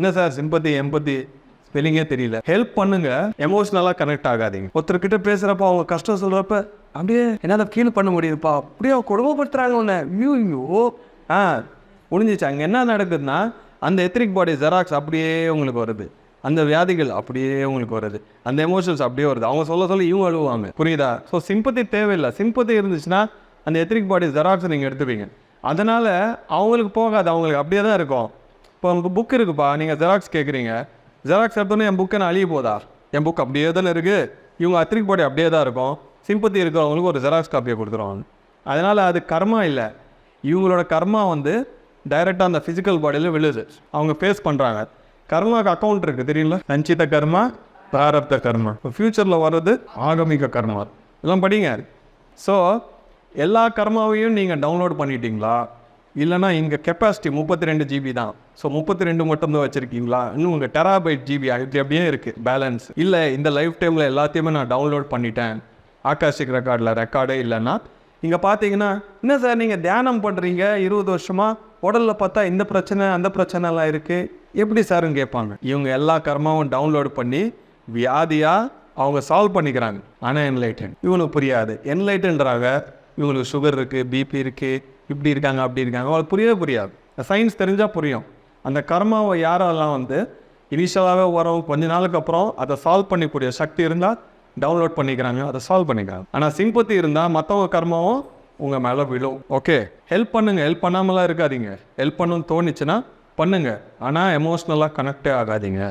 என்ன sir sympathy எம்பத்தி ஸ்பெல்லிங்கே தெரியல. Help பண்ணுங்க, எமோஷ்னலாக கனெக்ட் ஆகாதீங்க. ஒருத்தர்கிட்ட பேசுகிறப்ப அவங்க கஷ்டம் சொல்கிறப்ப அப்படியே என்னால் ஃபீல் பண்ண முடியுதுப்பா, அப்படியே கொடுமைப்படுத்துகிறாங்க உன்னை, ஐயோ முடிஞ்சிச்சு. அங்கே என்ன நடக்குதுன்னா அந்த எத்ரிக் பாடி ஜெராக்ஸ் அப்படியே உங்களுக்கு வருது, அந்த வியாதிகள் அப்படியே உங்களுக்கு வருது, அந்த எமோஷன்ஸ் அப்படியே வருது. அவங்க சொல்ல இவங்க அழுவாங்க, புரியுதா? ஸோ சிம்பத்தி தேவையில்லை. சிம்பத்தி இருந்துச்சுன்னா அந்த எத்ரிக் பாடி ஜெராக்ஸை நீங்கள் எடுத்துப்பீங்க. அதனால் அவங்களுக்கு போகாது, அவங்களுக்கு அப்படியே தான் இருக்கும். இப்போ உங்களுக்கு புக் இருக்குப்பா, நீங்கள் ஜெராக்ஸ் கேட்குறீங்க, ஜெராக்ஸ் எடுத்தோன்னே என் புக்கை நான் அழிய போதா? என் புக் அப்படியே தானே இருக்குது. இவங்க எத்ரிக் பாடி அப்படியே தான் இருக்கும். சிம்பத்தி இருக்கிறவங்களுக்கு ஒரு ஜெராக்ஸ் காப்பியை கொடுத்துருவாங்க. அதனால் அது கர்மா இல்லை, இவங்களோட கர்மா டைரெக்டாக அந்த ஃபிசிக்கல் பாடியில் விழுது, அவங்க ஃபேஸ் பண்ணுறாங்க. கர்மாவுக்கு அக்கௌண்ட் இருக்குது தெரியல, சஞ்சித கர்மா, பிராரப்த கர்மா. இப்போ ஃப்யூச்சரில் வர்றது ஆகமிக கர்மா, இதெல்லாம் படிங்க. ஸோ எல்லா கர்மாவையும் நீங்கள் டவுன்லோட் பண்ணிட்டீங்களா? இல்லைனா இங்கே கெப்பாசிட்டி 32 GB தான். ஸோ 32 மட்டும்தான் வச்சுருக்கீங்களா? இன்னும் உங்கள் டெராபைட் ஜிபி அப்படியே இருக்குது பேலன்ஸ். இல்லை இந்த லைஃப் டைமில் எல்லாத்தையுமே நான் டவுன்லோட் பண்ணிட்டேன், ஆகாஷிக் ரெக்கார்டில் ரெக்கார்டே இல்லைன்னா இங்கே பார்த்தீங்கன்னா என்ன சார் நீங்கள் தியானம் பண்ணுறீங்க 20 வருஷமாக, உடலில் பார்த்தா இந்த பிரச்சனை அந்த பிரச்சனைலாம் இருக்குது, எப்படி சார்ன்னு கேட்பாங்க. இவங்க எல்லா கர்மாவும் டவுன்லோட் பண்ணி வியாதியாக அவங்க சால்வ் பண்ணிக்கிறாங்க. ஆனால் என்லைட்டன் இவங்களுக்கு புரியாது. என்லைட்டன்றாங்க இவங்களுக்கு சுகர் இருக்குது, பிபி இருக்குது, இப்படி இருக்காங்க அப்படி இருக்காங்க, அவங்களுக்கு புரியவே புரியாது. சயின்ஸ் தெரிஞ்சால் புரியும். அந்த கர்மாவை யாரெல்லாம் இனிஷியலாகவே வரும், கொஞ்ச நாளுக்கு அப்புறம் அதை சால்வ் பண்ணிக்கூடிய சக்தி இருந்தால் டவுன்லோட் பண்ணிக்கிறாங்க, அதை சால்வ் பண்ணிக்கிறாங்க. ஆனால் சிம்பத்தி இருந்தால் மற்றவங்க கர்மாவும் உங்கள் மேலே விழும். ஓகே, ஹெல்ப் பண்ணுங்கள், ஹெல்ப் பண்ணாமலாம் இருக்காதீங்க. ஹெல்ப் பண்ணணும்னு தோணுச்சுன்னா பண்ணுங்கள், ஆனால் எமோஷ்னலாக கனெக்டே ஆகாதீங்க.